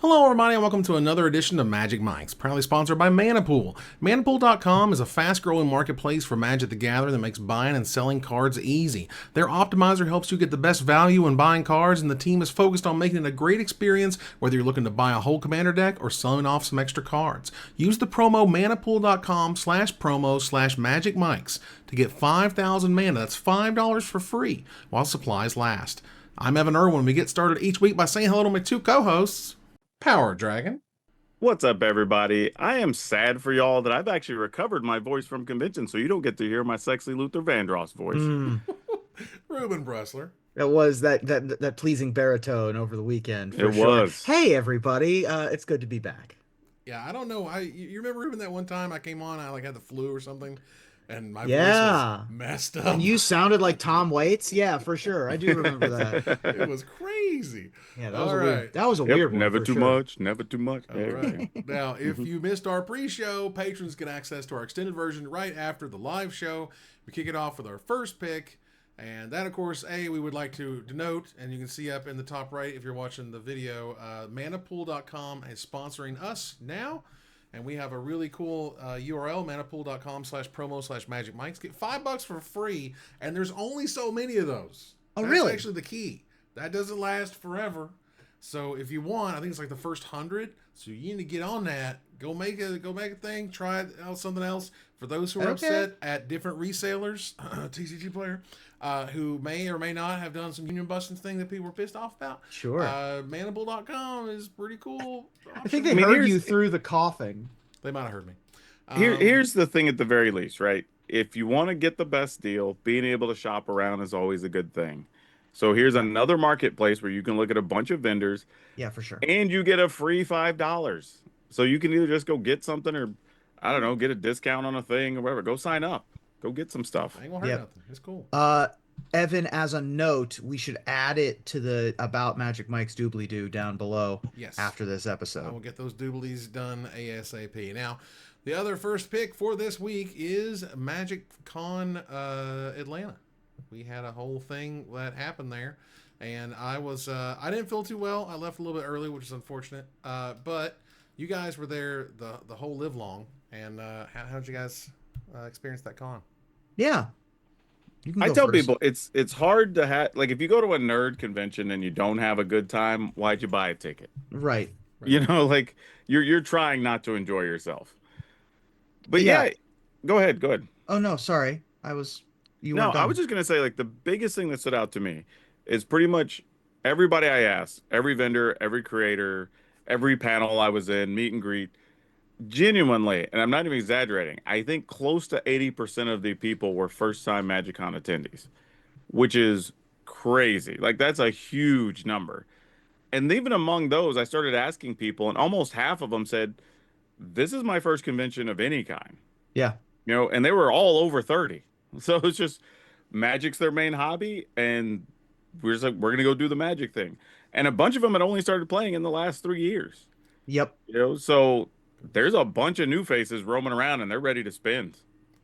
Hello everybody and welcome to another edition of Magic Mics, proudly sponsored by Manapool. Manapool.com is a fast-growing marketplace for Magic the Gathering that makes buying and selling cards easy. Their optimizer helps you get the best value when buying cards, and the team is focused on making it a great experience whether you're looking to buy a whole commander deck or selling off some extra cards. Use the promo manapool.com/promo/magicmics to get 5,000 mana. That's $5 for free while supplies last. I'm Evan Irwin. We get started each week by saying hello to my two co-hosts. Power Dragon. What's up, everybody? I am sad for y'all that I've actually recovered my voice from convention, so you don't get to hear my sexy Luther Vandross voice. Ruben Bressler. It was that pleasing baritone over the weekend. For It sure. was. Hey, everybody! It's good to be back. Yeah, I don't know. You remember Ruben that one time I came on? I had the flu or something, and my voice was messed up. And you sounded like Tom Waits. Yeah, for sure. I do remember that. It was crazy. Yeah, that was a weird one. Never too much. Never too much. All right. Now, if you missed our pre-show, patrons get access to our extended version right after the live show. We kick it off with our first pick. And that, of course, we would like to denote, and you can see up in the top right if you're watching the video, Manapool.com is sponsoring us now. And we have a really cool URL, manapool.com/promo/magicmics. Get $5 for free, and there's only so many of those. Oh, That's really? actually the key. That doesn't last forever. So if you want, I think it's like the first 100. So you need to get on that. Go make a thing. Try out something else. For those who are upset at different resellers, TCG player, who may or may not have done some union busting thing that people were pissed off about. Sure. Manapool.com is pretty cool. I think they heard you through the coughing. They might have heard me. Here's the thing at the very least, right? If you want to get the best deal, being able to shop around is always a good thing. So here's another marketplace where you can look at a bunch of vendors. Yeah, for sure. And you get a free $5. So you can either just go get something or, I don't know, get a discount on a thing or whatever. Go sign up. Go get some stuff. Ain't gonna hurt nothing. It's cool. Evan, as a note, we should add it to the About Magic Mike's doobly-doo down below after this episode. I will get those dooblies done ASAP. Now, the other first pick for this week is MagicCon Atlanta. We had a whole thing that happened there, and I didn't feel too well. I left a little bit early, which is unfortunate. But you guys were there the whole live long, and how'd you guys experience that con? Yeah. I tell people it's hard to have, like, if you go to a nerd convention and you don't have a good time, why'd you buy a ticket? Right. You know, like you're trying not to enjoy yourself. But yeah, go ahead. Oh no, sorry. I was just gonna say, like, the biggest thing that stood out to me is pretty much everybody I asked, every vendor, every creator, every panel I was in, meet and greet, genuinely, and I'm not even exaggerating, I think close to 80% of the people were first-time MagicCon attendees, which is crazy. Like, that's a huge number. And even among those, I started asking people, and almost half of them said, this is my first convention of any kind. Yeah. You know, and they were all over 30. So it's just, Magic's their main hobby, and we're just like, we're going to go do the Magic thing. And a bunch of them had only started playing in the last 3 years. Yep. You know, so there's a bunch of new faces roaming around, and they're ready to spend.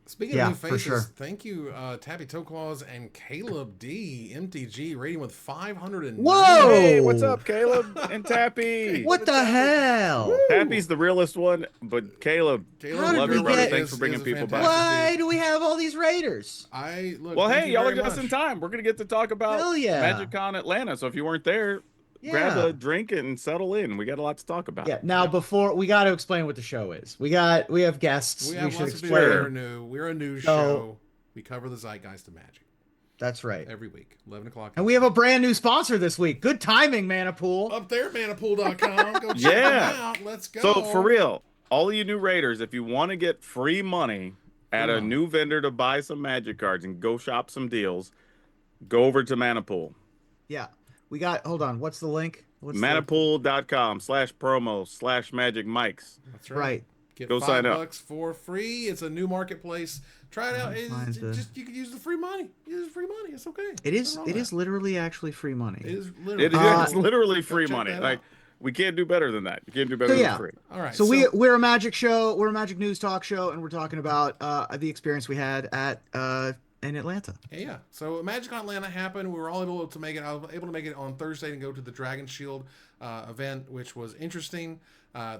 Speaking of new faces, thank you, Tappy Toeclaws and Caleb D, MTG, rating with 500. Whoa! Hey, what's up, Caleb and Tappy? What the hell? Woo! Tappy's the realest one, but Caleb, love you, brother. Thanks for bringing people back. Why do we have all these raiders? Well, hey, y'all are just in time. We're gonna get to talk about MagicCon Atlanta. So if you weren't there, grab a drink and settle in. We got a lot to talk about. Yeah. Now, before we got to explain what the show is. We have guests. We should explain. We're a news show. We cover the zeitgeist of Magic. That's right. Every week, 11 o'clock. And we have a brand new sponsor this week. Good timing, Manapool. Up there, Manapool.com. Go check them out. Let's go. So for real, all of you new raiders, if you want to get free money at a new vendor to buy some Magic cards and go shop some deals, go over to Manapool. Yeah. Hold on. What's the link? Manapool.com/promo/magicmics. That's right. Get go sign up. $5 for free. It's a new marketplace. Try it out. You can use the free money. Use the free money. It's okay. It is literally actually free money. It is literally. It's literally free money. Like, we can't do better than that. You can't do better than free. All right. So we're a Magic show. We're a Magic news talk show, and we're talking about the experience we had at in Atlanta. Yeah. So MagicCon Atlanta happened. We were all able to make it. I was able to make it on Thursday and go to the Dragon Shield event, which was interesting.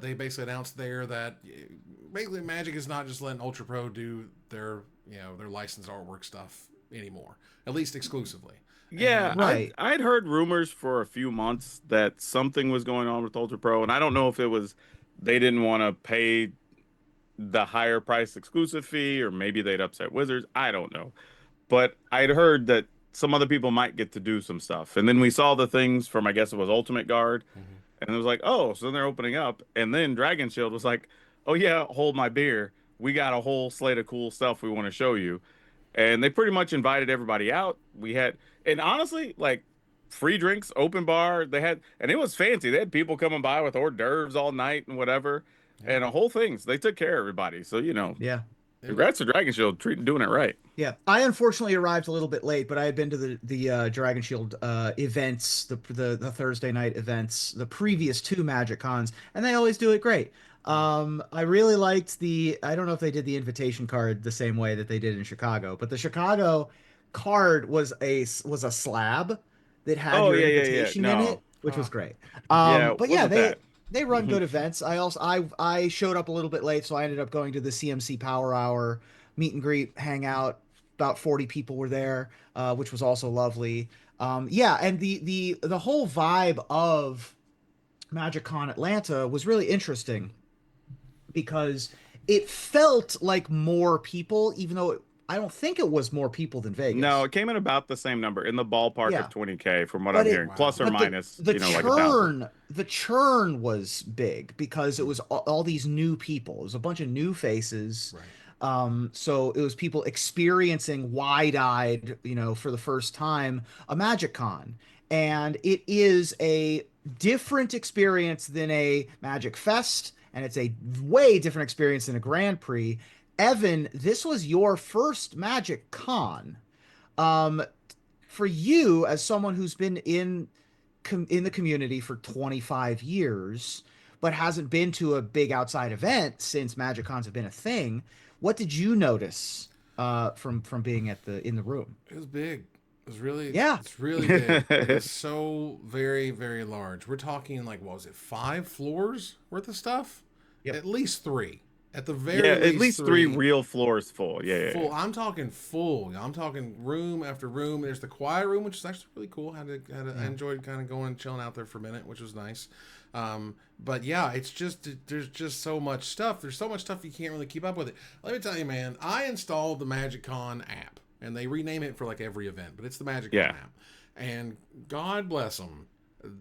They basically announced there that basically Magic is not just letting Ultra Pro do their licensed artwork stuff anymore, at least exclusively. Yeah, And, right. I'd heard rumors for a few months that something was going on with Ultra Pro, and I don't know if it was they didn't want to pay the higher price exclusive fee, or maybe they'd upset Wizards. I don't know. But I'd heard that some other people might get to do some stuff. And then we saw the things from, I guess it was Ultimate Guard. Mhm. And it was like, oh, so then they're opening up. And then Dragon Shield was like, oh, yeah, hold my beer. We got a whole slate of cool stuff we want to show you. And they pretty much invited everybody out. We had, and honestly, like free drinks, open bar. They had, and it was fancy. They had people coming by with hors d'oeuvres all night and whatever, and a whole thing. So they took care of everybody. So, Yeah. congrats to Dragon Shield doing it right. Yeah, I unfortunately arrived a little bit late, but I had been to the Dragon Shield events, the Thursday night events, the previous two Magic Cons, and they always do it great. I really liked I don't know if they did the invitation card the same way that they did in Chicago, but the Chicago card was a slab that had Oh, your yeah, yeah, yeah. invitation in it, No. which was great. Yeah, But yeah, wasn't that? they run good events. I showed up a little bit late, so I ended up going to the CMC Power Hour meet and greet hangout. About 40 people were there, which was also lovely. Yeah, and the whole vibe of MagicCon Atlanta was really interesting because it felt like more people, even though I don't think it was more people than No, Vegas. it came in about the same number, in the ballpark Yeah, of 20K from what but I'm it hearing, plus or but minus, the like 1,000. the churn was big because it was all these new people. It was a bunch of new faces. Right. So it was people experiencing wide-eyed, for the first time, a Magic Con. And it is a different experience than a Magic Fest, and it's a way different experience than a Grand Prix. Evan, this was your first Magic Con. Um, for you, as someone who's been in the community for 25 years, but hasn't been to a big outside event since Magic Cons have been a thing, what did you notice from being in the room? It was big. Yeah. It's really big. It is so very, very large. We're talking like, what was it, 5 floors worth of stuff? Yep. At least 3. At the very Yeah, least, at least 3 real floors full. Yeah, full. yeah. I'm talking full. I'm talking room after room. There's the quiet room, which is actually really cool. I enjoyed kind of going and chilling out there for a minute, which was nice. But yeah, there's just so much stuff. There's so much stuff you can't really keep up with it. Let me tell you, man. I installed the MagicCon app, and they rename it for like every event, but it's the MagicCon app. And God bless them.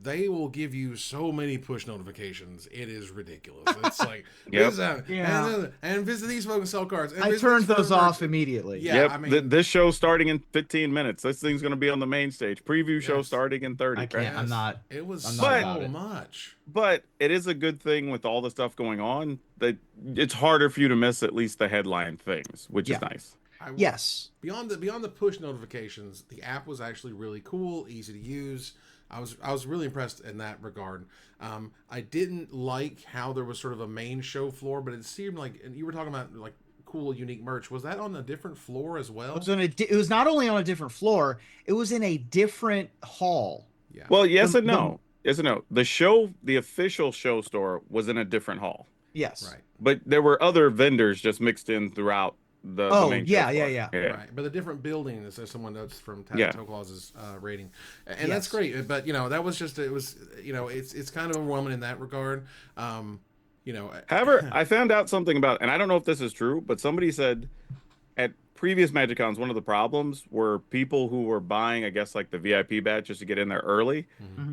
They will give you so many push notifications. It is ridiculous. It's like, and visit these folks and sell cards. And I turned those off immediately. Yeah, Yep. I mean, This show's starting in 15 minutes. This thing's going to be on the main stage. Preview show starting in 30. I can't. yes, I'm not. It was I'm so not about it. much. But it is a good thing with all the stuff going on that it's harder for you to miss at least the headline things, which is nice. Yes. Beyond the push notifications, the app was actually really cool, easy to use. I was really impressed in that regard. I didn't like how there was sort of a main show floor, but it seemed like, and you were talking about like cool, unique merch. Was that on a different floor as well? It was not only on a different floor; it was in a different hall. Yeah. Well, yes and no. Yes and no. The official show store was in a different hall. Yes. Right. But there were other vendors just mixed in throughout the main show floor. Yeah. Right, but the different building, as someone notes from Toclaw's rating, and that's great. But that was just it's kind of overwhelming in that regard. However, I found out something about, and I don't know if this is true, but somebody said at previous MagicCons, one of the problems were people who were buying, I guess, like the VIP badge just to get in there early,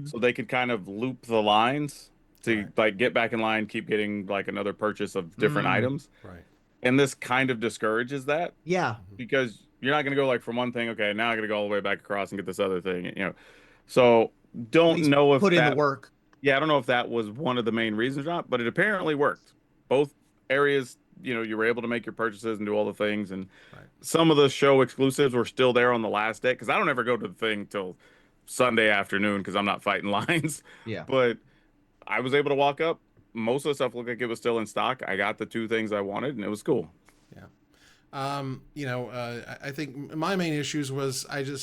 so they could kind of loop the lines to like get back in line, keep getting like another purchase of different items. Right. And this kind of discourages that. Yeah. Because you're not going to go like from one thing, okay, now I got to go all the way back across and get this other thing, So don't know if put in the work. Yeah, I don't know if that was one of the main reasons or not, but it apparently worked. Both areas, you were able to make your purchases and do all the things, and some of the show exclusives were still there on the last day, because I don't ever go to the thing till Sunday afternoon because I'm not fighting lines. Yeah. But I was able to walk up. Most of the stuff looked like it was still in stock. I got the 2 things I wanted, and it was cool. Yeah. I think my main issues was I did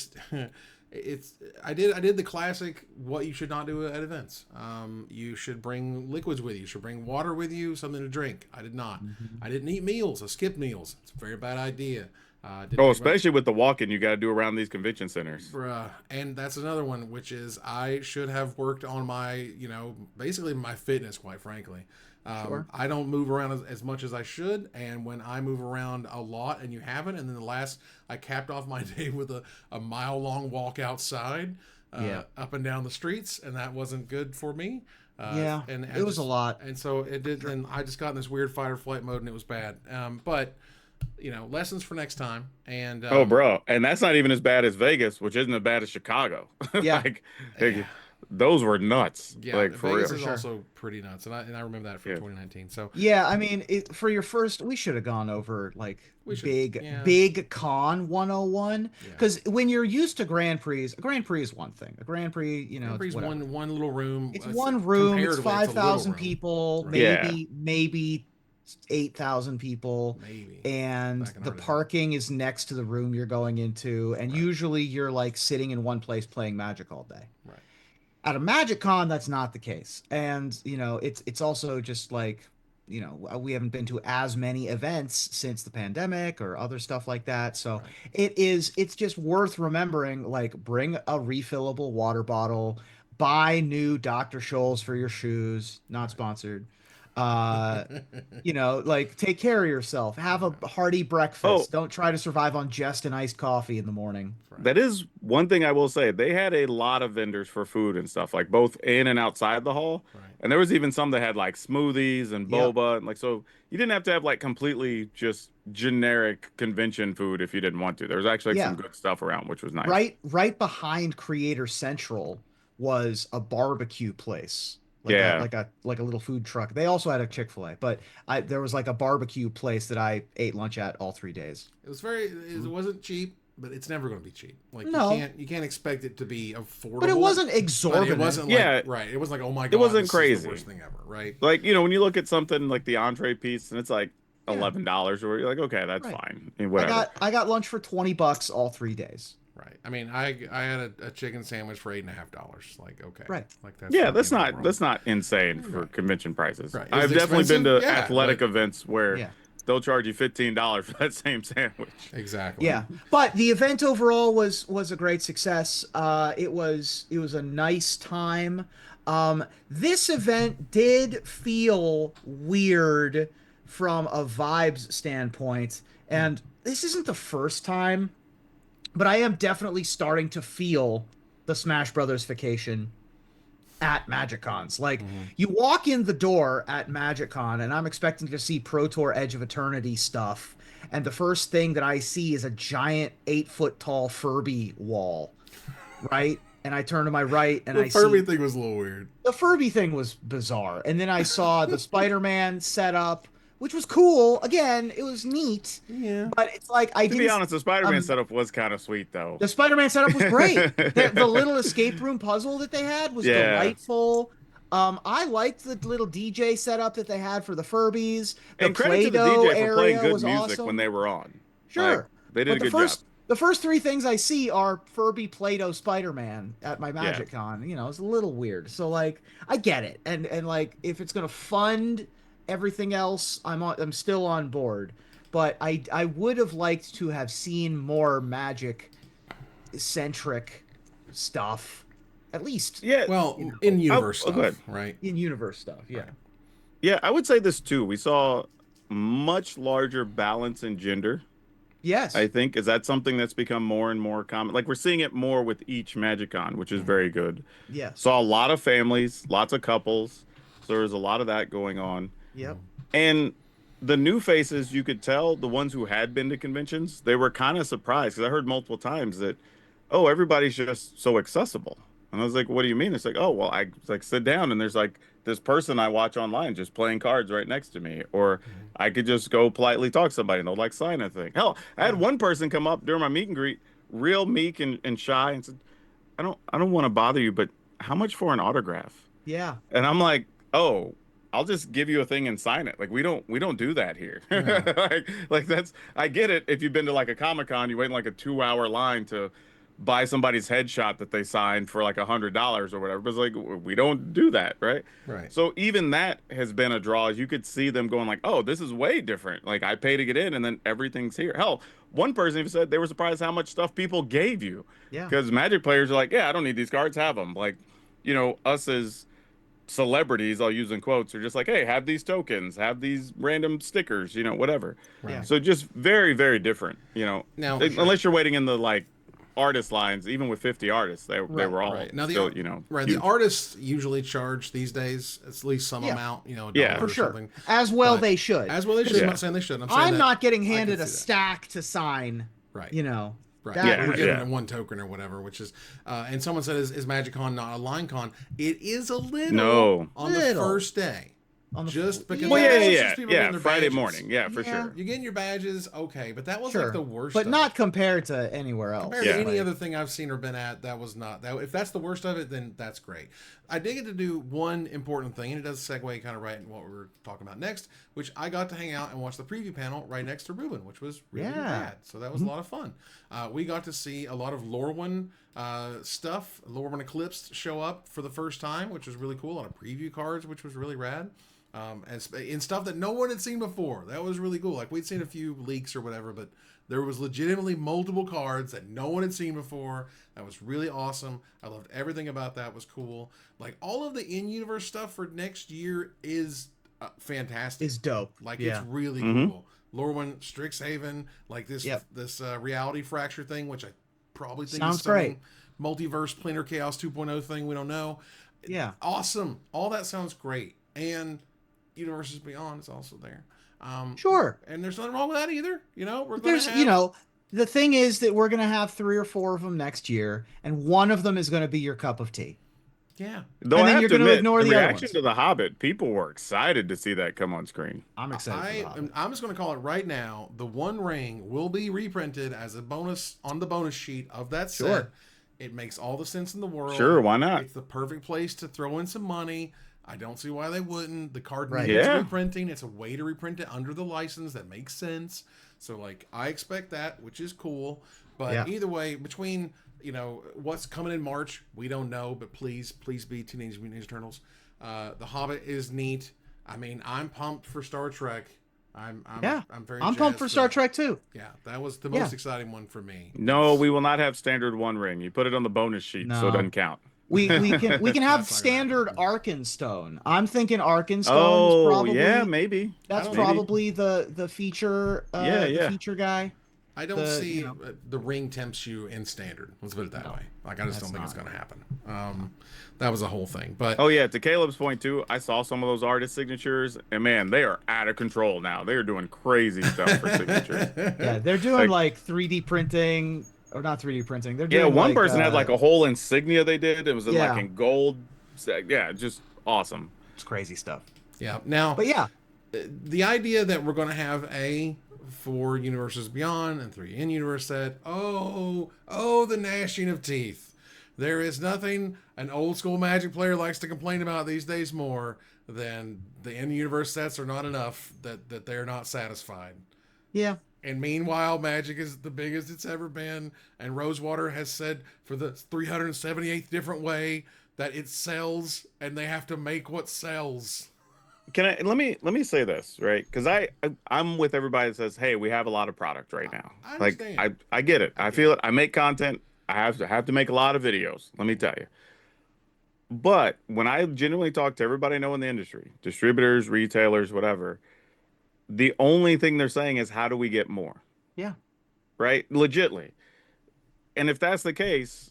the classic what you should not do at events. You should bring liquids with you. You should bring water with you, something to drink. I did not. Mhm. I didn't eat meals. I skipped meals. It's a very bad idea. Oh, especially with the walking you got to do around these convention centers. Bruh. And that's another one, which is I should have worked on my, basically my fitness, quite frankly. Sure. I don't move around as much as I should. And when I move around a lot and you haven't, and then I capped off my day with a mile-long walk outside, up and down the streets, and that wasn't good for me. And it was a lot. And so it did, and I just got in this weird fight or flight mode, and it was bad. But lessons for next time. And Oh, bro, and that's not even as bad as Vegas, which isn't as bad as Chicago. Yeah. Those were nuts. Yeah, Like for Vegas real. is also pretty nuts, and I remember that from 2019. So Yeah, I mean, for your first, we should have gone over like big con 101, because when you're used to Grand Prix, a Grand Prix is one thing. A Grand Prix, Grand Prix is one little room. It's one room. It's comparatively, 5,000 room, people, right? maybe 8,000 people, Maybe. and the parking is next to the room you're going into, and usually you're like sitting in one place playing Magic all day. Right. At a MagicCon, that's not the case, and it's also just like, we haven't been to as many events since the pandemic or other stuff like that. So it's just worth remembering, like, bring a refillable water bottle, buy new Dr. Scholl's for your shoes, not sponsored. Uh, like, take care of yourself, have a hearty breakfast. Don't try to survive on just an iced coffee in the morning. That is one thing I will say. They had a lot of vendors for food and stuff, like both in and outside the hall. Right. And there was even some that had like smoothies and boba, and like, so you didn't have to have like completely just generic convention food if you didn't want to. There was actually some good stuff around, which was nice. Right behind Creator Central was a barbecue place. Like a little food truck. They also had a Chick-fil-A, but there was like a barbecue place that I ate lunch at all 3 days. It wasn't cheap, but it's never going to be cheap. Like, no. you can't expect it to be affordable. But it wasn't exorbitant. It wasn't right. It wasn't like, oh my god, it wasn't this crazy. is the worst thing ever, right? Like, when you look at something like the entree piece and it's like $11, or you're like, okay, that's fine. Whatever. I got lunch for $20 all 3 days. Right. I mean, I had a chicken sandwich for $8.50. Like, okay. Right. Like that's not insane for convention prices. Right. I've definitely been to athletic events where they'll charge you $15 for that same sandwich. Exactly. Yeah. But the event overall was a great success. It was a nice time. This event did feel weird from a vibes standpoint, and this isn't the first time, but I am definitely starting to feel the Smash Brothers vacation at MagicCons. Like, you walk in the door at MagicCon, and I'm expecting to see Pro Tour Edge of Eternity stuff, and the first thing that I see is a giant 8-foot tall Furby wall, right? And I turn to my right, and the Furby thing was a little weird. The Furby thing was bizarre, and then I saw the Spider-Man setup, which was cool. Again, it was neat. Yeah. But it's like, to be honest, the Spider-Man setup was kind of sweet, though. The Spider-Man setup was great. The little escape room puzzle that they had was delightful. I liked the little DJ setup that they had for the Furbies. The and credit to the DJ for playing good music when they were on. Sure. Like, they did a good job. The first three things I see are Furby, Play-Doh, Spider-Man at my MagicCon. It's a little weird. So, like, I get it. And like, if it's going to fund everything else, I'm still on board, but I would have liked to have seen more Magic centric stuff, at least. Yeah. Well, in universe stuff, right? In universe stuff, yeah. Right. Yeah, I would say this too. We saw much larger balance in gender. Yes. I think, is that something that's become more and more common? Like, we're seeing it more with each MagicCon, which is very good. Yeah. Saw a lot of families, lots of couples. So there's a lot of that going on. Yep. And the new faces, you could tell, the ones who had been to conventions, they were kind of surprised, because I heard multiple times that, oh, everybody's just so accessible. And I was like, what do you mean? It's like, oh, well, I like sit down and there's like this person I watch online just playing cards right next to me. Or I could just go politely talk to somebody and they'll like sign a thing. Hell, I had one person come up during my meet and greet, real meek and shy, and said, I don't want to bother you, but how much for an autograph? Yeah. And I'm like, oh, I'll just give you a thing and sign it. Like we don't do that here. No. Like that's I get it. If you've been to like a Comic-Con, you wait in like a 2-hour line to buy somebody's headshot that they signed for like $100 or whatever. But it's like we don't do that, right? Right. So even that has been a draw. You could see them going like, "Oh, this is way different. Like I pay to get in, and then everything's here." Hell, one person even said they were surprised how much stuff people gave you. Yeah. Because Magic players are like, "Yeah, I don't need these cards. Have them." Like, us as celebrities, I'll use in quotes, are just like, "Hey, have these tokens, have these random stickers, whatever." Yeah. So just very, very different. Now, Unless you're waiting in the like artist lines, even with 50 artists, they were all now still, right. huge. The artists usually charge these days at least some amount, a dollar For or sure. something. As well But- they should. As well they should. I'm not saying they shouldn't. I'm saying I'm that not getting I can handed see a that. stack to sign. Right. Right. That- We're giving Yeah. them one token or whatever, which is, and someone said, is MagicCon not a line con? It is a little No. on the first day. Just because Well, that's yeah, just people getting their Friday badges. morning, for Yeah. sure. You're getting your badges, okay, but that was Sure. like the worst. But of not it. compared to anywhere else. Compared Yeah. to any Like- other thing I've seen or been at. That was not that. If that's the worst of it, then that's great. I did get to do one important thing, and it does segue kind of right in what we were talking about next, which I got to hang out and watch the preview panel right next to Ruben, which was really rad. So that was a lot of fun. We got to see a lot of Lorwyn stuff. Lorwyn Eclipse show up for the first time, which was really cool. A lot of preview cards, which was really rad. And in stuff that no one had seen before. That was really cool. Like we'd seen a few leaks or whatever, but there was legitimately multiple cards that no one had seen before. That was really awesome. I loved everything about that. Was cool. Like all of the in-universe stuff for next year is fantastic. Is dope. Like Yeah. it's really cool. Lorwyn, Strixhaven, like this Yep. this reality fracture thing, which I probably think Sounds is some great. multiverse planar chaos 2.0 thing. We don't know. Yeah. Awesome. All that sounds great. And Universes Beyond is also there. Sure. And there's nothing wrong with that either. We're going There's, to have... the thing is that we're going to have 3 or 4 of them next year, and one of them is going to be your cup of tea. Yeah. Though And I then have you're to gonna admit, ignore the the other reaction ones. to The Hobbit, people were excited to see that come on screen. I'm excited for that. I'm just going to call it right now. The One Ring will be reprinted as a bonus on the bonus sheet of that set. Sure. It makes all the sense in the world. Sure, why not? It's the perfect place to throw in some money. I don't see why they wouldn't. The card Right. needs Yeah. reprinting. It's a way to reprint it under the license that makes sense. So, like, I expect that, which is cool. But Yeah. either way, between, what's coming in March, we don't know. But please be Teenage Mutant Ninja Turtles. The Hobbit is neat. I mean, I'm pumped for Star Trek. I'm very I'm pumped jazzed for Star that. Trek too. Yeah, that was the most exciting one for me. No, we will not have standard one ring. You put it on the bonus sheet, so No. it doesn't count. We can have That's not gonna standard happen. Arkenstone. I'm thinking Arkenstone Oh, is probably yeah, maybe. that's Maybe. probably the feature the feature guy. I don't The, see you know- the ring tempts you in standard. Let's put it that way. Like, I just don't think it's not. going to happen. That was a whole thing. But Oh yeah, to Caleb's point too, I saw some of those artist signatures, and man, they are out of control now. They are doing crazy stuff for signatures. Yeah, they're doing like 3D printing or not 3D printing. They're doing Yeah, one like, person had like a whole insignia they did. It was in Yeah. like in gold. Yeah, just awesome. it's crazy stuff. yeah, now But yeah, the idea that we're going to have a 4 universes beyond and 3 in universe set. Oh, the gnashing of teeth. There is nothing an old school Magic player likes to complain about these days more than the in universe sets are not enough, that they're not satisfied. yeah. And meanwhile, Magic is the biggest it's ever been, and Rosewater has said for the 378th different way that it sells, and they have to make what sells. Let me say this, right? Because I'm with everybody that says, hey, we have a lot of product right now. I Like understand. I get it. I feel it. I make content. I have to make a lot of videos. Let me tell you. But when I genuinely talk to everybody I know in the industry, distributors, retailers, whatever, the only thing they're saying is, how do we get more? Yeah. Right? Legitly. And if that's the case,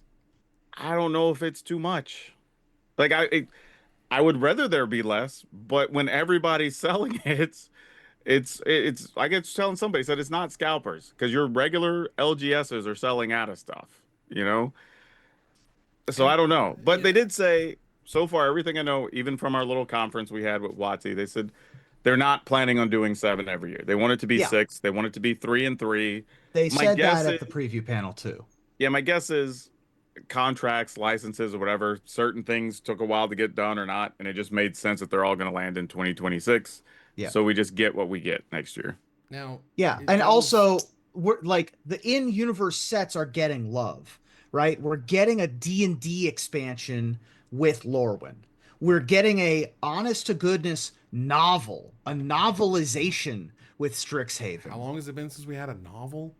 I don't know if it's too much. Like I would rather there be less, but when everybody's selling it, it's I get telling somebody said it's not scalpers because your regular LGSs are selling out of stuff, So I don't know, but they did say so far everything I know, even from our little conference we had with WotC, they said they're not planning on doing 7 every year. They want it to be 6. They want it to be 3 and 3. They My said guess that at the is- preview panel too. Yeah, my guess is contracts, licenses, or whatever, certain things took a while to get done or not, and it just made sense that they're all going to land in 2026. Yeah. So we just get what we get next year. Now, Yeah, it and goes, also we're like the in-universe sets are getting love, right? We're getting a D&D expansion with Lorwyn. We're getting a honest to goodness novel, a novelization with how Strixhaven. long has it been since we had a novel?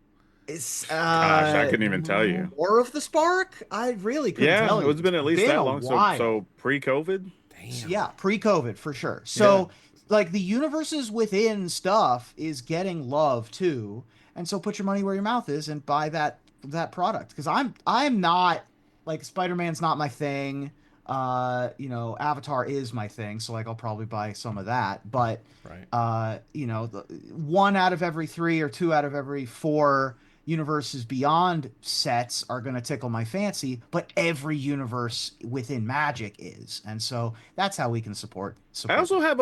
It's Gosh, I couldn't even tell you. War of the Spark? I really couldn't Yeah, tell you. it's It's been at least been that a long. So while. pre-COVID. Damn. Yeah, pre-COVID for sure. Yeah. So like the universes within stuff is getting love too. And so put your money where your mouth is and buy that product. Because I'm not like Spider-Man's not my thing. Avatar is my thing, so like I'll probably buy some of that. But Right. the 1 out of every 3 or 2 out of every 4 universes beyond sets are going to tickle my fancy, but every universe within Magic is. And so that's how we can support I support also them. have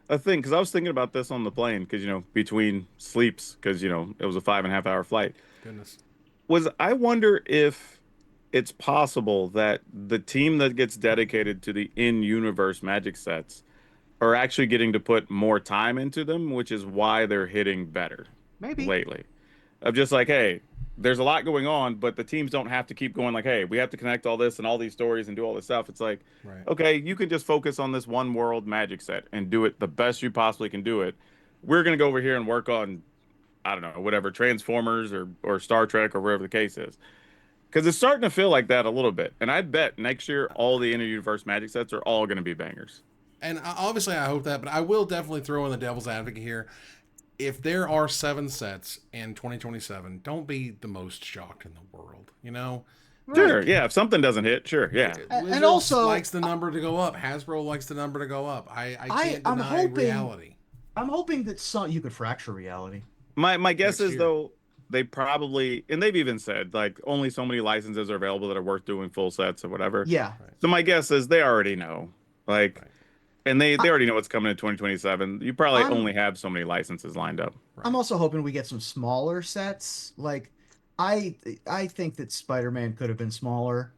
a thing because I was thinking about this on the plane because between sleeps because it was a 5.5 hour flight. Goodness. I wonder if it's possible that the team that gets dedicated to the in-universe Magic sets are actually getting to put more time into them, which is why they're hitting better Maybe. lately. Of just like, hey, there's a lot going on, but the teams don't have to keep going like, hey, we have to connect all this and all these stories and do all this stuff. It's like, Right. okay, you can just focus on this one world Magic set and do it the best you possibly can do it. We're gonna go over here and work on, I don't know, whatever, Transformers or Star Trek or whatever the case is. Because it's starting to feel like that a little bit. And I bet next year all the inter-universe Magic sets are all gonna be bangers. And obviously, I hope that, but I will definitely throw in the devil's advocate here. If there are 7 sets in 2027, don't be the most shocked in the world. Right. Sure, yeah. If something doesn't hit, sure, yeah. And Wizards also likes the number to go up. Hasbro likes the number to go up. I can't I'm deny hoping reality. I'm hoping that you could fracture reality. My guess Next is year. though they probably and they've even said like only so many licenses are available that are worth doing full sets or whatever. Yeah. Right. So my guess is they already know. Like Right. and they I, already know what's coming in 2027. You probably I'm only have so many licenses lined up. I'm Right. also hoping we get some smaller sets. Like I I think that Spider-Man could have been smaller.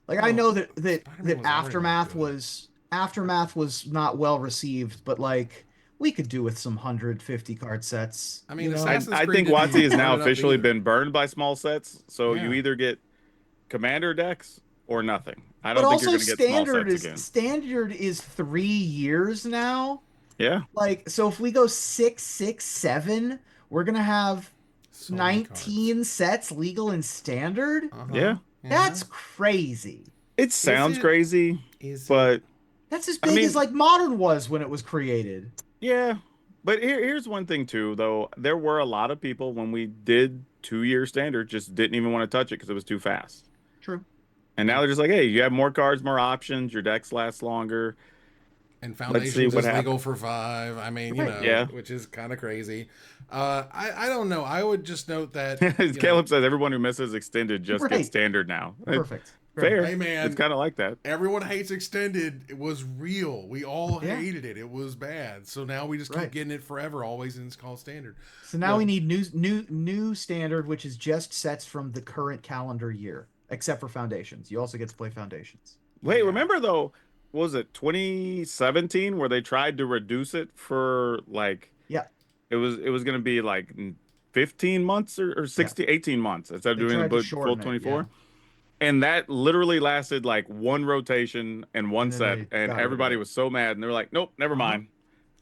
Like I Well, know that Spider-Man was already that good. Aftermath was not well received, but like we could do with some 150 card sets, I you mean, know? Assassin's I Creed think didn't WotC has run now it up officially either. been burned by small sets. So you Yeah. either get commander decks or nothing. I But don't think you're also gonna get small sets again. standard is 3 years now. Yeah. Like so if we go 6, 6, 7, we're gonna have So many cards. 19 sets legal in standard. Uh huh. Yeah. Uh huh. That's crazy. It Is sounds it? crazy, Is it? but That's as I big as mean, like modern was when it was created. yeah, but here's one thing too, though. There were a lot of people when we did 2 year standard just didn't even want to touch it because it was too fast. True. And now they're just like, hey, you have more cards, more options, your decks last longer. And Let's see Foundations what is legal happens. for 5. I mean, Right. Yeah. which is kind of crazy. I don't know. I would just note that, As Caleb says, everyone who misses extended just gets Right. standard now. Perfect. Great. Fair. hey It's man, kind of like that. everyone hates extended. It was real. We all Yeah. hated it. It was bad. So now we just keep Right. getting it forever, always, and it's called standard. So now we Look, need new standard, which is just sets from the current calendar year, except for foundations. You also get to play foundations. Wait, yeah. remember though, what was it 2017 where they tried to reduce it for like Yeah. it was going to be like 15 months or Yeah. 60 18 months instead of They doing tried to the full shorten it. Yeah. 24. And that literally lasted like one rotation and one And then set, they and got rid of everybody it. was so mad, and they're like, "Nope, never Uh-huh. mind."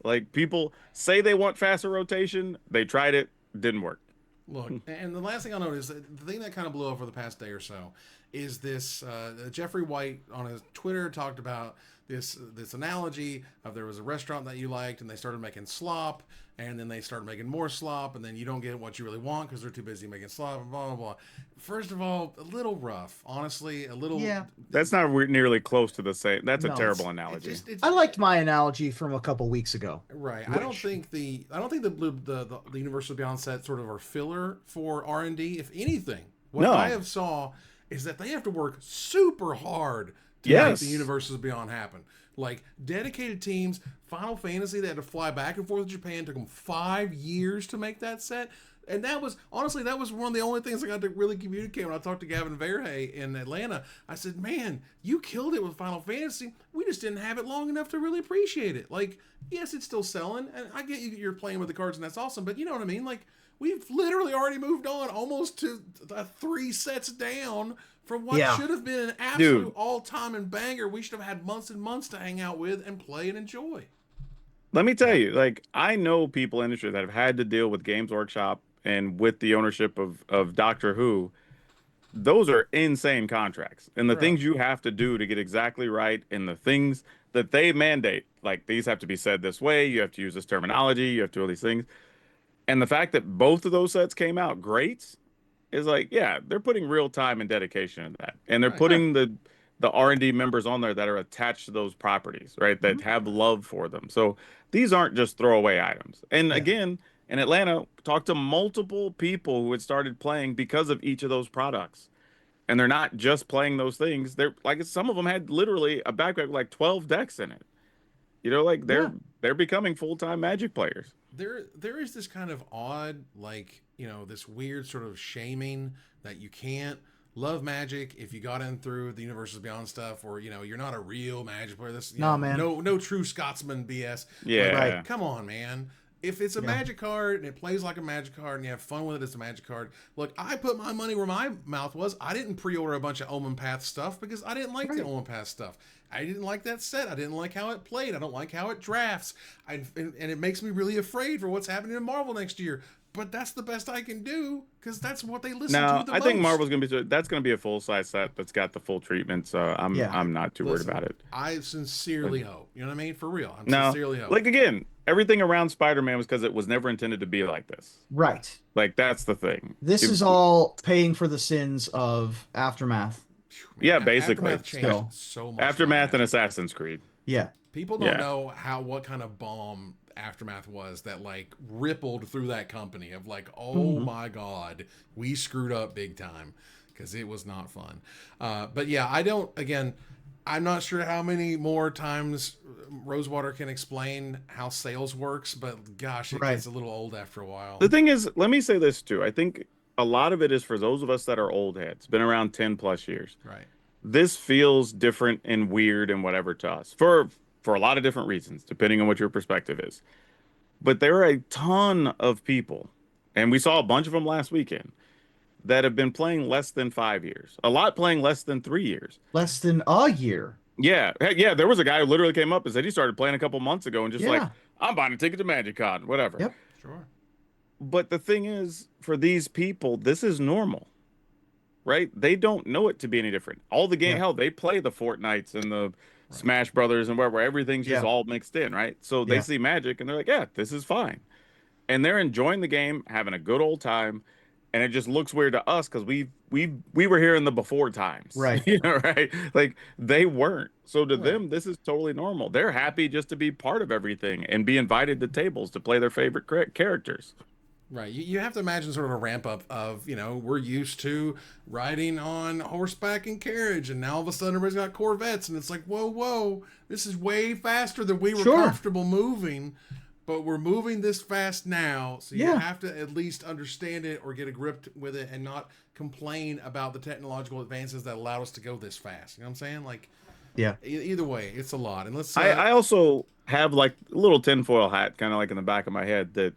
Like people say they want faster rotation, they tried it, didn't work. Look, and the last thing I'll note is that the thing that kind of blew up for the past day or so is this Jeffrey White on his Twitter talked about this analogy of there was a restaurant that you liked and they started making slop and then they started making more slop and then you don't get what you really want because they're too busy making slop and blah blah blah. First of all, a little rough, honestly, a little. Yeah. That's not nearly close to the same. That's a No, terrible It's analogy. just it's I liked my analogy from a couple weeks ago. right. Which, I don't think the Universal Beyond set sort of are filler for R&D. If anything, what No. I have saw is that they have to work super hard to make Yes. the Universes Beyond happen. Like dedicated teams, Final Fantasy, they had to fly back and forth to Japan. Took them 5 years to make that set. And that was, honestly, that was one of the only things I got to really communicate when I talked to Gavin Verhey in Atlanta. I said, man, you killed it with Final Fantasy. We just didn't have it long enough to really appreciate it. Like, yes, it's still selling, and I get you're playing with the cards, and that's awesome, but you know what I mean? Like, we've literally already moved on almost to 3 sets down from what should have been an absolute all-time and banger. We should have had months and months to hang out with and play and enjoy. Let me tell you, like, I know people in the industry that have had to deal with Games Workshop and with the ownership of Doctor Who. Those are insane contracts. And the things you have to do to get exactly right, and the things that they mandate, like, these have to be said this way, you have to use this terminology, you have to do all these things. And the fact that both of those sets came out great is like, yeah, they're putting real time and dedication in that. And they're putting the R&D members on there that are attached to those properties, right? That have love for them. So these aren't just throwaway items. And again, in Atlanta, talked to multiple people who had started playing because of each of those products. And they're not just playing those things. They're like, some of them had literally a backpack with like 12 decks in it. You know, like they're becoming full-time Magic players. There is this kind of odd, like, you know, this weird sort of shaming that you can't love Magic if you got in through the Universes Beyond stuff, or, you know, you're not a real Magic player. This, man. No true Scotsman BS. Yeah. Like, come on, man. If it's a Magic card and it plays like a Magic card and you have fun with it as a Magic card, look, I put my money where my mouth was. I didn't pre-order a bunch of Omen Path stuff because I didn't like the Omen Path stuff. I didn't like that set. I didn't like how it played. I don't like how it drafts. And it makes me really afraid for what's happening in Marvel next year. But that's the best I can do because that's what they listen to the most. I think Marvel's going to be, that's going to be a full-size set that's got the full treatment. So I'm not too worried about it. I sincerely hope. You know what I mean? For real. Sincerely hope. Like, again, everything around Spider-Man was because it was never intended to be like this. Right. Like, that's the thing. This is all paying for the sins of Aftermath. Man, yeah, basically. Aftermath changed so much. Aftermath and Assassin's Creed. Yeah. People don't know what kind of bomb Aftermath was that, like, rippled through that company of like, oh my God, we screwed up big time, because it was not fun. But yeah, I'm not sure how many more times Rosewater can explain how sales works, but gosh, it gets a little old after a while. The thing is, let me say this too. I think a lot of it is for those of us that are old heads, been around 10 plus years. Right. This feels different and weird and whatever to us for a lot of different reasons, depending on what your perspective is. But there are a ton of people, and we saw a bunch of them last weekend, that have been playing less than 5 years. A lot playing less than 3 years. Less than a year. Yeah. Yeah, there was a guy who literally came up and said he started playing a couple months ago and just like, I'm buying a ticket to MagicCon, whatever. Yep. Sure. But the thing is, for these people, this is normal, right? They don't know it to be any different. All the game, hell, they play the Fortnites and the Smash Brothers and where everything's just all mixed in, right? So they see Magic and they're like, yeah, this is fine. And they're enjoying the game, having a good old time. And it just looks weird to us because we were here in the before times. Right. You know, right? Like, they weren't. So to them, this is totally normal. They're happy just to be part of everything and be invited to tables to play their favorite characters. Right. You have to imagine sort of a ramp up of, you know, we're used to riding on horseback and carriage, and now all of a sudden everybody's got Corvettes, and it's like, whoa, this is way faster than we were comfortable moving, but we're moving this fast now, so you have to at least understand it or get a grip with it and not complain about the technological advances that allow us to go this fast. You know what I'm saying? Like, either way, it's a lot. And let's I also have like a little tinfoil hat kind of like in the back of my head that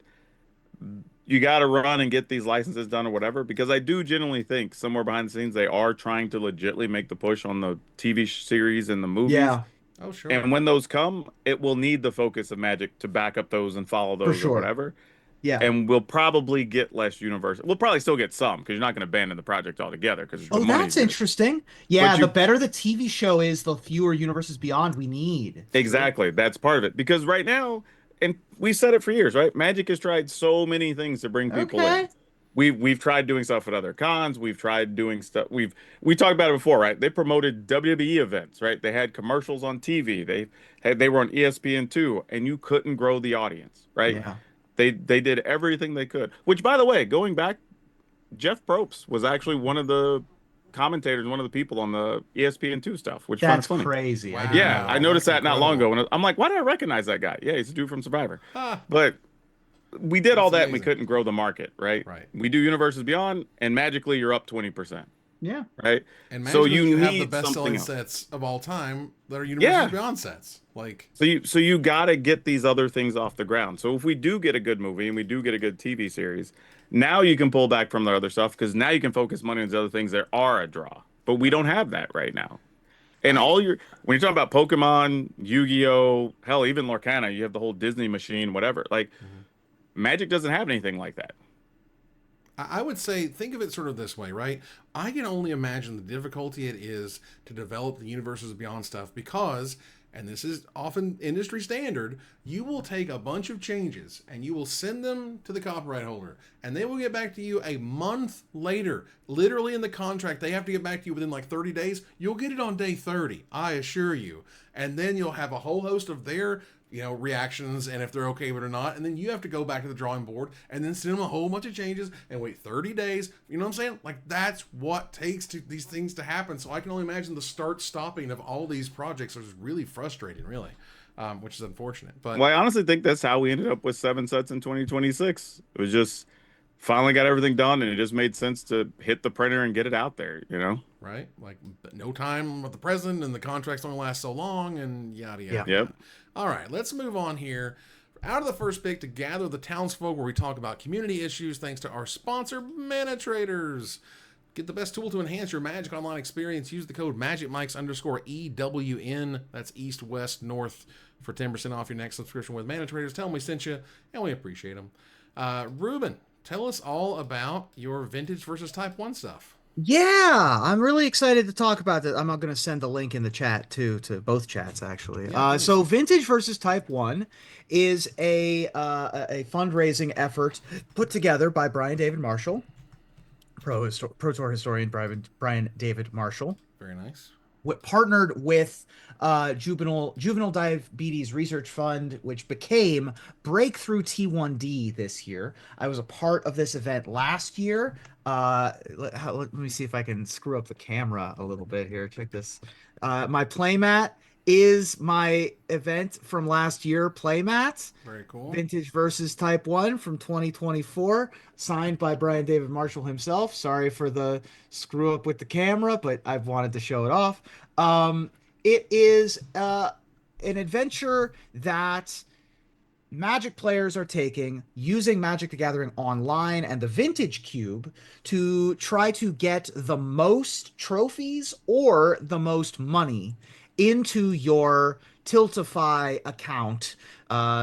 you got to run and get these licenses done or whatever, because I do genuinely think somewhere behind the scenes they are trying to legitimately make the push on the TV series and the movies. Yeah. Oh, sure. And when those come, it will need the focus of Magic to back up those and follow those or whatever. Yeah. And we'll probably get less universal. We'll probably still get some, because you're not going to abandon the project altogether. That's interesting. Yeah, the better the TV show is, the fewer Universes Beyond we need. Exactly. That's part of it. Because right now, and we said it for years, right? Magic has tried so many things to bring people in. We've tried doing stuff at other cons. We've tried doing stuff. We talked about it before, right? They promoted WWE events, right? They had commercials on TV. They were on ESPN2, and you couldn't grow the audience, right? Yeah. They did everything they could. Which, by the way, going back, Jeff Probst was actually one of the commentators, one of the people on the ESPN2 stuff, which that's funny. Crazy. Wow. I noticed that not long ago, and I'm like, why do I recognize that guy? Yeah, he's a dude from Survivor. But we did all That's that and we amazing. couldn't grow the market, right? Right. We do Universes Beyond, and magically you're up 20%, Yeah. right? And So magically, you you have the need something best-selling else. sets of all time that are Universes Yeah. Beyond sets. Like, So you got to get these other things off the ground. So if we do get a good movie and we do get a good TV series, now you can pull back from the other stuff because now you can focus money on the other things that are a draw. But we right. don't have that right now. And I all your when you're talking about Pokemon, Yu-Gi-Oh, hell, even Lorcana, you have the whole Disney machine, whatever. Like Mhm. Magic doesn't have anything like that. I would say, think of it sort of this way, right? I can only imagine the difficulty it is to develop the Universes Beyond stuff because, and this is often industry standard, you will take a bunch of changes and you will send them to the copyright holder, and they will get back to you a month later. Literally in the contract, they have to get back to you within like 30 days. You'll get it on day 30, I assure you. And then you'll have a whole host of their reactions and if they're okay with it or not, and then you have to go back to the drawing board and then send them a whole bunch of changes and wait 30 days. You know what I'm saying? Like, that's what takes to these things to happen. So I can only imagine the start stopping of all these projects is really frustrating, really, which is unfortunate. But Well, I honestly think that's how we ended up with 7 sets in 2026. It was just finally got everything done, and it just made sense to hit the printer and get it out there, you know? right, like no time with the president and the contracts only last so long and yada Yeah. yada Yep. yada. All right, let's move on here. Out of the first pick to gather the townsfolk, where we talk about community issues, thanks to our sponsor, Mana Traders. Get the best tool to enhance your Magic Online experience. Use the code MagicMikes_EWN. That's East, West, North for 10% off your next subscription with Mana Traders. Tell them we sent you, and we appreciate them. Ruben, tell us all about your vintage versus Type 1 stuff. Yeah, I'm really excited to talk about that. I'm going to send the link in the chat too, to both chats actually. Yeah, please. So Vintage versus Type 1 is a fundraising effort put together by Brian David Marshall, Pro Tour historian Brian David Marshall, Very nice. partnered with Juvenile Diabetes Research Fund, which became Breakthrough T1D this year. I was a part of this event last year. Let me see if I can screw up the camera a little bit here. Check this. My playmat is my event from last year playmat. Very cool. Vintage versus Type 1 from 2024, signed by Brian David Marshall himself. Sorry for the screw up with the camera, but I've wanted to show it off. It is an adventure that Magic players are taking using Magic the Gathering Online and the Vintage Cube to try to get the most trophies or the most money into your Tiltify account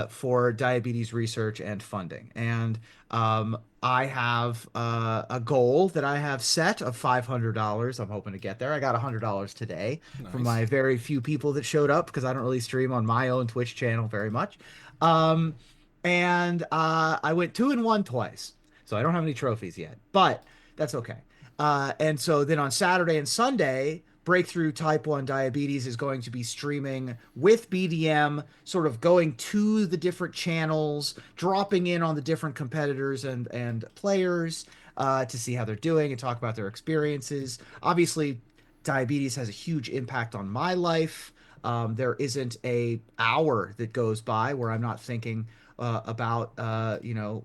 for diabetes research and funding. And I have a goal that I have set of $500. I'm hoping to get there. I got $100 today from Nice. my very few people that showed up because I don't really stream on my own Twitch channel very much. Um, and I went 2-1 twice, so I don't have any trophies yet, but that's okay. And so then on Saturday and Sunday, Breakthrough Type 1 Diabetes is going to be streaming with BDM, sort of going to the different channels, dropping in on the different competitors and players to see how they're doing and talk about their experiences. Obviously, diabetes has a huge impact on my life. There isn't a hour that goes by where I'm not thinking about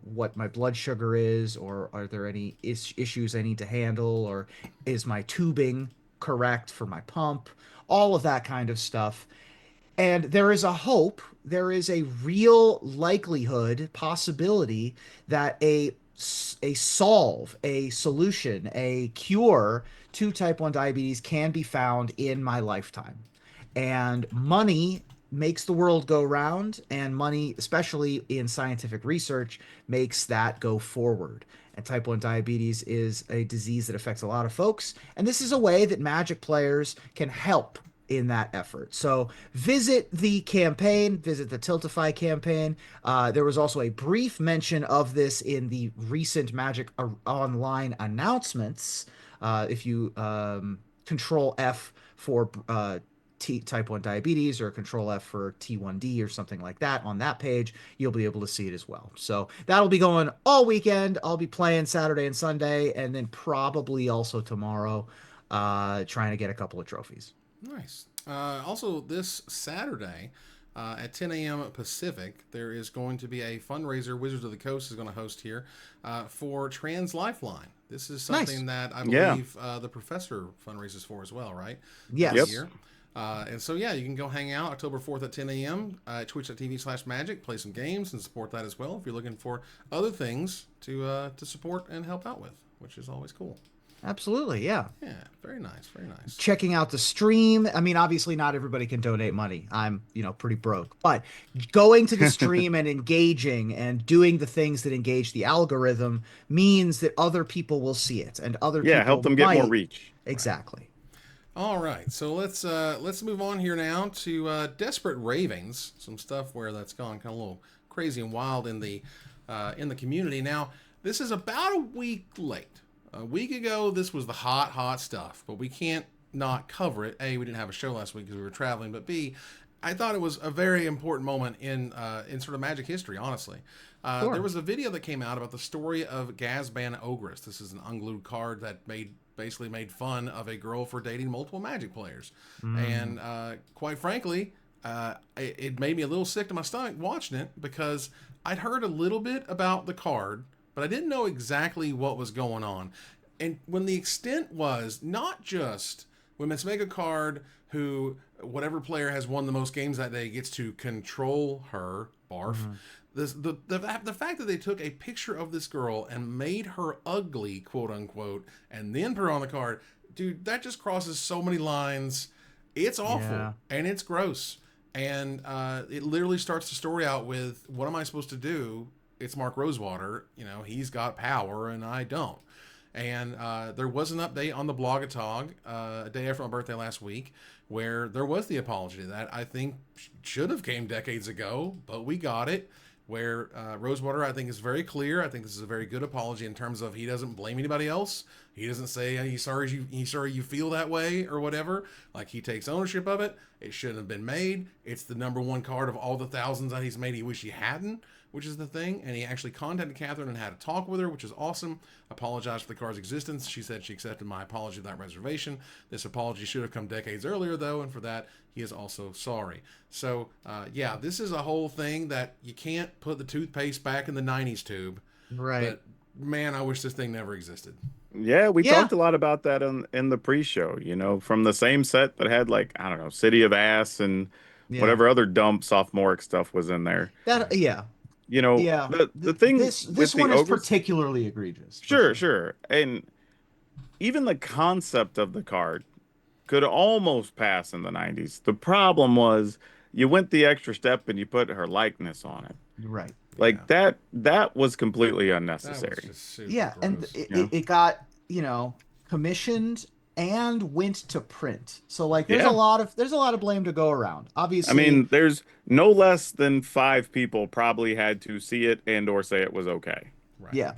what my blood sugar is, or are there any issues I need to handle, or is my tubing correct for my pump, all of that kind of stuff. And there is a hope, there is a real likelihood, possibility that a solution, a cure to type 1 diabetes can be found in my lifetime. And money makes the world go round, and money, especially in scientific research, makes that go forward. And type 1 diabetes is a disease that affects a lot of folks, and this is a way that Magic players can help in that effort. So visit the campaign, visit the Tiltify campaign. There was also a brief mention of this in the recent Magic Online announcements. If you Control F for type 1 diabetes, or Control F for T1D or something like that on that page, you'll be able to see it as well. So that'll be going all weekend. I'll be playing Saturday and Sunday, and then probably also tomorrow, trying to get a couple of trophies. Nice. Also, this Saturday, at 10 a.m. Pacific, there is going to be a fundraiser Wizards of the Coast is going to host here for Trans Lifeline. This is something that I believe the Professor fundraises for as well, right? Yes. This year. And so, yeah, you can go hang out October 4th at 10 a.m. At twitch.tv/magic, play some games and support that as well if you're looking for other things to support and help out with, which is always cool. Absolutely, yeah. Yeah, very nice, very nice. Checking out the stream. I mean, obviously not everybody can donate money. I'm, pretty broke. But going to the stream and engaging and doing the things that engage the algorithm means that other people will see it and other people help them get more reach. Exactly. Right. All right, so let's move on here now to Desperate Ravings, some stuff where that's gone kind of a little crazy and wild in the community. Now, this is about a week late. A week ago, this was the hot stuff, but we can't not cover it. A, we didn't have a show last week because we were traveling, but B, I thought it was a very important moment in sort of Magic history, honestly. Sure. There was a video that came out about the story of Ghazban Ogress. This is an unglued card that basically made fun of a girl for dating multiple Magic players. And quite frankly, it made me a little sick to my stomach watching it because I'd heard a little bit about the card, but I didn't know exactly what was going on. And when the extent was not just when let's make a card who whatever player has won the most games that day gets to control her, barf. The fact that they took a picture of this girl and made her ugly, quote unquote, and then put her on the card, dude, that just crosses so many lines. It's awful and it's gross. And it literally starts the story out with, what am I supposed to do? It's Mark Rosewater, he's got power and I don't. And there was an update on the Blogatog a day after my birthday last week where there was the apology that I think should have came decades ago, but we got it. Where Rosewater, I think, is very clear. I think this is a very good apology in terms of he doesn't blame anybody else. He doesn't say he's sorry you feel that way or whatever. Like, he takes ownership of it. It shouldn't have been made. It's the number one card of all the thousands that he's made. He wish he hadn't, which is the thing. And he actually contacted Catherine and had a talk with her, which is awesome. Apologized for the card's existence. She said she accepted my apology without reservation. This apology should have come decades earlier, though, and for that, he is also sorry. So, yeah, this is a whole thing that you can't put the toothpaste back in the 90s tube. Right. But, man, I wish this thing never existed. Yeah, we talked a lot about that in the pre-show, from the same set that had, like, I don't know, City of Ass and whatever other dumb sophomoric stuff was in there. The thing this one is particularly egregious. Sure. And even the concept of the card could almost pass in the 90s. The problem was you went the extra step and you put her likeness on it. Right. Like that was completely unnecessary. That was just super gross. And it got, commissioned and went to print. So like there's a lot of blame to go around. Obviously. I mean, there's no less than 5 people probably had to see it and or say it was okay. Right. Yeah.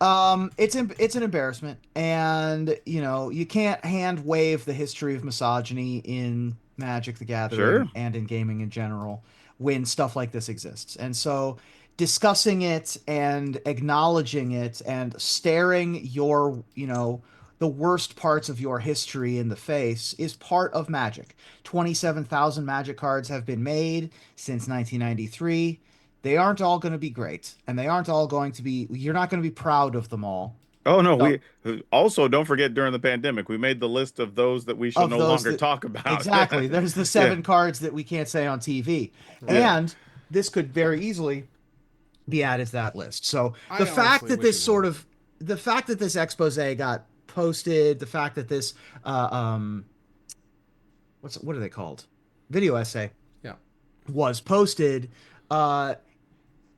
It's an embarrassment, and you can't hand wave the history of misogyny in Magic the Gathering and in gaming in general when stuff like this exists. And so discussing it and acknowledging it and staring your the worst parts of your history in the face is part of Magic. 27,000 Magic cards have been made since 1993. They aren't all going to be great, and they aren't all going to be. You're not going to be proud of them all. Oh no! We also don't forget during the pandemic we made the list of those that we should no longer talk about. Exactly. There's the 7 cards that we can't say on TV, and this could very easily be added to that list. So the fact that this expose got posted, the fact that this what are they called? Video essay. Yeah. Was posted.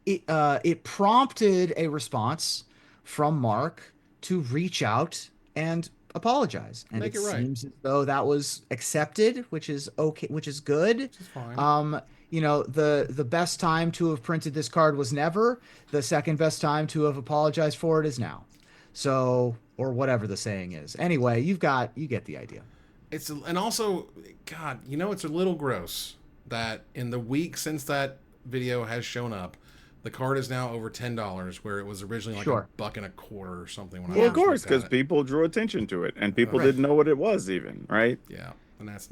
It prompted a response from Mark to reach out and apologize, and it seems as though that was accepted, which is okay, which is good. Which is fine. The best time to have printed this card was never. The second best time to have apologized for it is now. So, or whatever the saying is. Anyway, you get the idea. And also, God, it's a little gross that in the week since that video has shown up, the card is now over $10, where it was originally like $1.25 or something. Well, of course, because people drew attention to it, and people didn't know what it was even, right? Yeah, and that's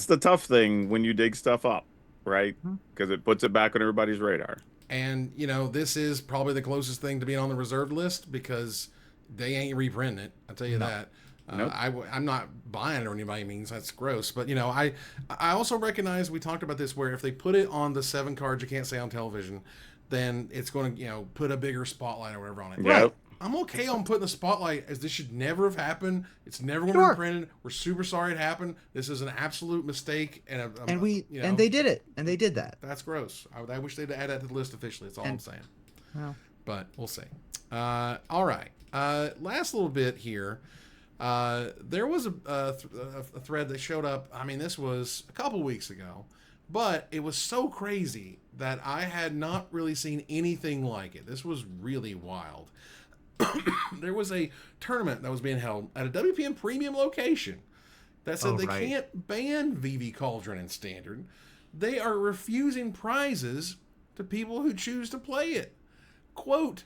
the tough thing when you dig stuff up, right? Because it puts it back on everybody's radar. And, you know, this is probably the closest thing to being on the reserved list because they ain't reprinting it. I'll tell you that. Nope. I'm not buying it or anybody means that's gross. But, you know, I also recognize we talked about this where if they put it on the 7 cards you can't say on television, then it's going to, you know, put a bigger spotlight or whatever on it. Yep. Right. I'm okay on putting the spotlight as this should never have happened. It's never going to be printed. We're super sorry it happened. This is an absolute mistake. And they did it. And they did that. That's gross. I wish they'd add that to the list officially. That's all I'm saying. Well. But we'll see. All right. Last little bit here. There was a thread that showed up. I mean, this was a couple weeks ago, but it was so crazy that I had not really seen anything like it. This was really wild. There was a tournament that was being held at a WPN premium location that said can't ban Vivi, Cauldron, and Standard. They are refusing prizes to people who choose to play it. Quote,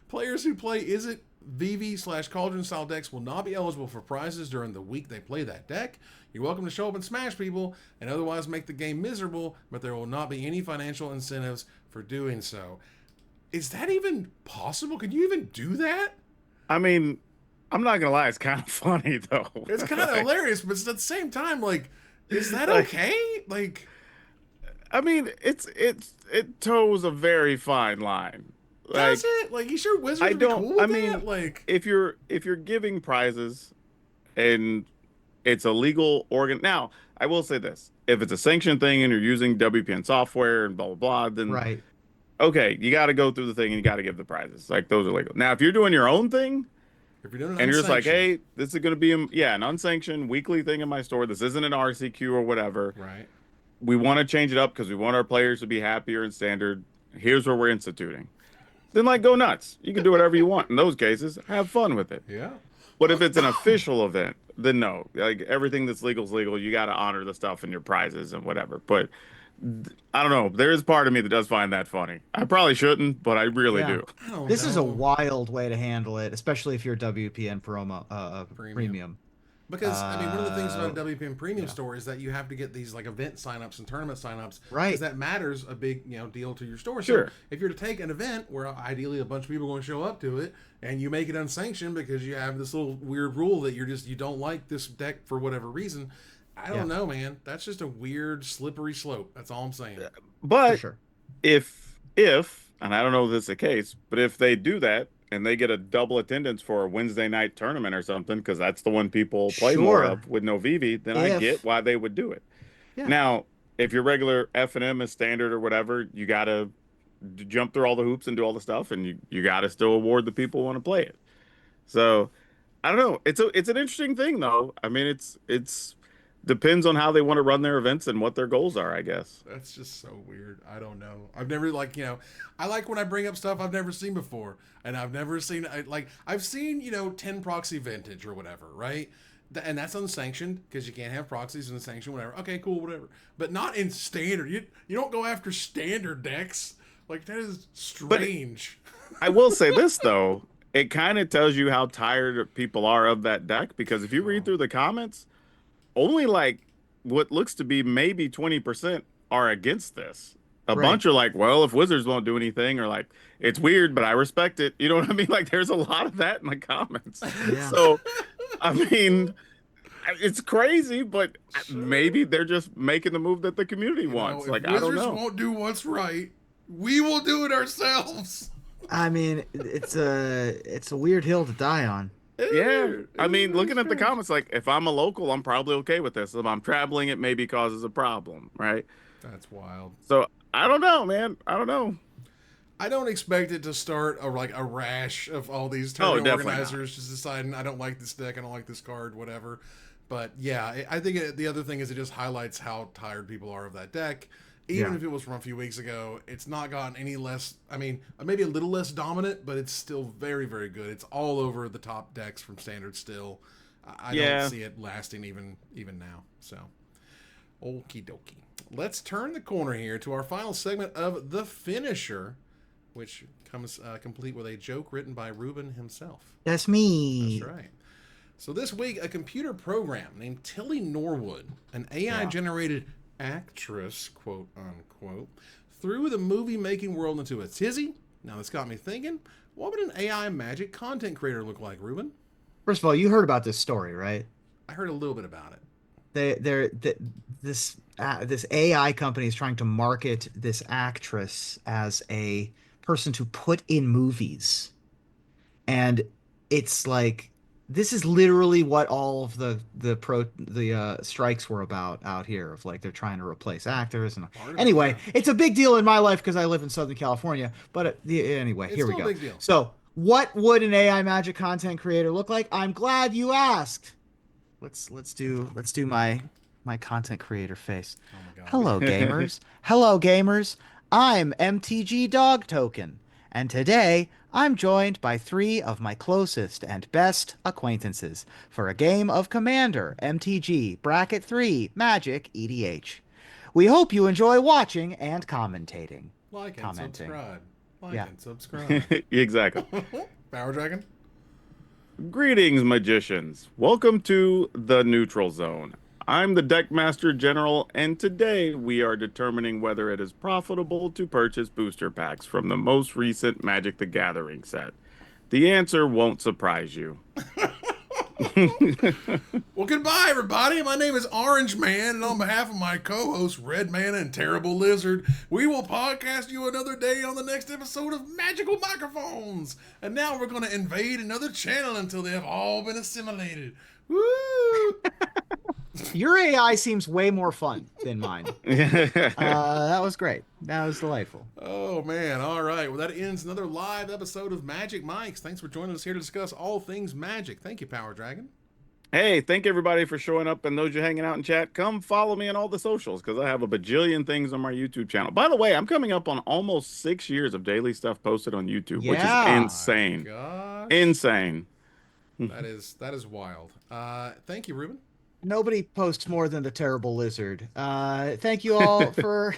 players who play Is-It Vivi/Cauldron style decks will not be eligible for prizes during the week they play that deck. You're welcome to show up and smash people and otherwise make the game miserable, but there will not be any financial incentives for doing so. Is that even possible? Can you even do that? I mean, I'm not gonna lie, it's kind of funny though. It's kind of hilarious, but at the same time, like, is that okay? Like, I mean, it toes a very fine line. Does it? Like, you sure Wizards would be cool with that? Like, if you're giving prizes and it's a legal organ. Now, I will say this: if it's a sanctioned thing and you're using WPN software and blah blah blah, then okay, you got to go through the thing and you got to give the prizes. Like, those are legal. Now, if you're doing your own thing, if you're doing and you're just like, hey, this is going to be an unsanctioned weekly thing in my store. This isn't an RCQ or whatever. Right. We want to change it up because we want our players to be happier in Standard. Here's what we're instituting. Then, like, go nuts. You can do whatever you want in those cases. Have fun with it. Yeah. But if it's an official event, then no. Like, everything that's legal is legal. You got to honor the stuff in your prizes and whatever. But I don't know. There is part of me that does find that funny. I probably shouldn't, but I really do. This is a wild way to handle it, especially if you're WPN premium. Because, I mean, one of the things about a WPN premium store is that you have to get these, like, event signups and tournament signups. Right. Because that matters a big, deal to your store. Sure. So if you're to take an event where ideally a bunch of people are going to show up to it and you make it unsanctioned because you have this little weird rule that you don't like this deck for whatever reason, I don't know, man. That's just a weird, slippery slope. That's all I'm saying. But if, and I don't know if this is the case, but if they do that, and they get a double attendance for a Wednesday night tournament or something, because that's the one people play more of with no Vivi, then I get why they would do it. Yeah. Now, if your regular F&M is Standard or whatever, you got to jump through all the hoops and do all the stuff, and you got to still award the people who want to play it. So, I don't know. It's an interesting thing, though. I mean, it's depends on how they want to run their events and what their goals are, I guess. That's just so weird. I don't know. I've never, I like when I bring up stuff I've never seen before. And I've never seen, I've seen, 10 proxy vintage or whatever, right? And that's unsanctioned because you can't have proxies in the sanction, whatever. Okay, cool, whatever. But not in Standard. You don't go after Standard decks. Like, that is strange. I will say this, though. It kind of tells you how tired people are of that deck, because if you read through the comments, only like what looks to be maybe 20% are against this. A bunch are like, well, if Wizards won't do anything, or like, it's weird, but I respect it. You know what I mean? Like, there's a lot of that in the comments. Yeah. So, I mean, it's crazy, but maybe they're just making the move that the community wants. Like, I don't know. Wizards won't do what's right, we will do it ourselves. I mean, it's a weird hill to die on. Yeah, I mean, looking at the comments, like, if I'm a local, I'm probably okay with this. If I'm traveling, it maybe causes a problem, right? That's wild. So, I don't know, man. I don't know. I don't expect it to start a rash of all these tournament organizers just deciding, I don't like this deck, I don't like this card, whatever. But, yeah, I think the other thing is it just highlights how tired people are of that deck. Even if it was from a few weeks ago, it's not gotten any less, I mean, maybe a little less dominant, but it's still very, very good. It's all over the top decks from Standard still. I don't see it lasting even now. So, okie dokie. Let's turn the corner here to our final segment of The Finisher, which comes complete with a joke written by Ruben himself. That's me. That's right. So this week, a computer program named Tilly Norwood, an AI-generated actress, quote unquote, threw the movie making world into a tizzy. Now this got me thinking, what would an AI magic content creator look like, Ruben? First of all, you heard about this story, right? I heard a little bit about it. This AI company is trying to market this actress as a person to put in movies, and it's like this is literally what all of the strikes were about out here, of like they're trying to replace actors. And Part of it, anyway, yeah. it's a big deal in my life because I live in Southern California. But anyway, It's here we still a go. big deal. So, what would an AI magic content creator look like? I'm glad you asked. Let's do my content creator face. Oh my god. Hello gamers. Hello gamers. I'm MTG Dog Token, and today I'm joined by 3 of my closest and best acquaintances for a game of Commander MTG Bracket 3 Magic EDH. We hope you enjoy watching and commentating. Like and Commenting. subscribe. Like Yeah. and subscribe. Exactly. Power Dragon. Greetings, magicians. Welcome to the Neutral Zone. I'm the Deckmaster General, and today we are determining whether it is profitable to purchase booster packs from the most recent Magic the Gathering set. The answer won't surprise you. Well, goodbye, everybody. My name is Orange Man, and on behalf of my co-hosts, Red Man and Terrible Lizard, we will podcast you another day on the next episode of Magical Microphones. And now we're going to invade another channel until they have all been assimilated. Woo! Your AI seems way more fun than mine. That was great. That was delightful. Oh, man. All right. Well, that ends another live episode of Magic Mics. Thanks for joining us here to discuss all things Magic. Thank you, Power Dragon. Hey, thank everybody for showing up, and those you hanging out in chat, come follow me on all the socials because I have a bajillion things on my YouTube channel. By the way, I'm coming up on almost 6 years of daily stuff posted on YouTube, which is Yeah. insane. Gosh. Insane. That is wild. Thank you, Ruben. Nobody posts more than the Terrible Lizard. Thank you all for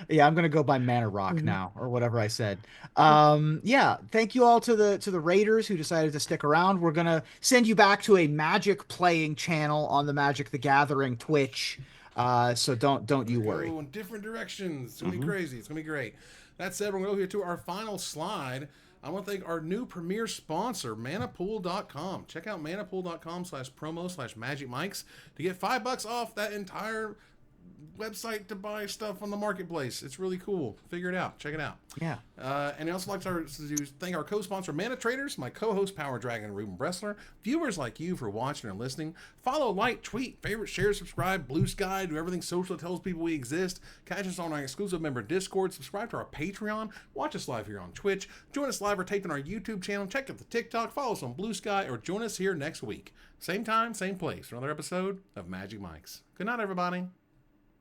yeah, I'm gonna go by Mana Rock now, or whatever I said. Yeah, thank you all to the raiders who decided to stick around. We're gonna send you back to a Magic playing channel on the Magic the Gathering Twitch. So don't you worry. Go in different directions. It's gonna be crazy. It's gonna be great. That said, we're gonna go here to our final slide. I want to thank our new premier sponsor, manapool.com. Check out manapool.com/promo/magicmics to get $5 off that entire website to buy stuff on the marketplace. It's really cool. Figure it out. Check it out. Yeah. And I also like to thank our co-sponsor, Mana Traders, my co-host, Power Dragon and Ruben Bressler, viewers like you for watching and listening. Follow, like, tweet, favorite, share, subscribe, Blue Sky, do everything social that tells people we exist. Catch us on our exclusive member Discord, subscribe to our Patreon, watch us live here on Twitch, join us live or taped on our YouTube channel, check out the TikTok, follow us on Blue Sky, or join us here next week. Same time, same place for another episode of Magic Mics. Good night, everybody.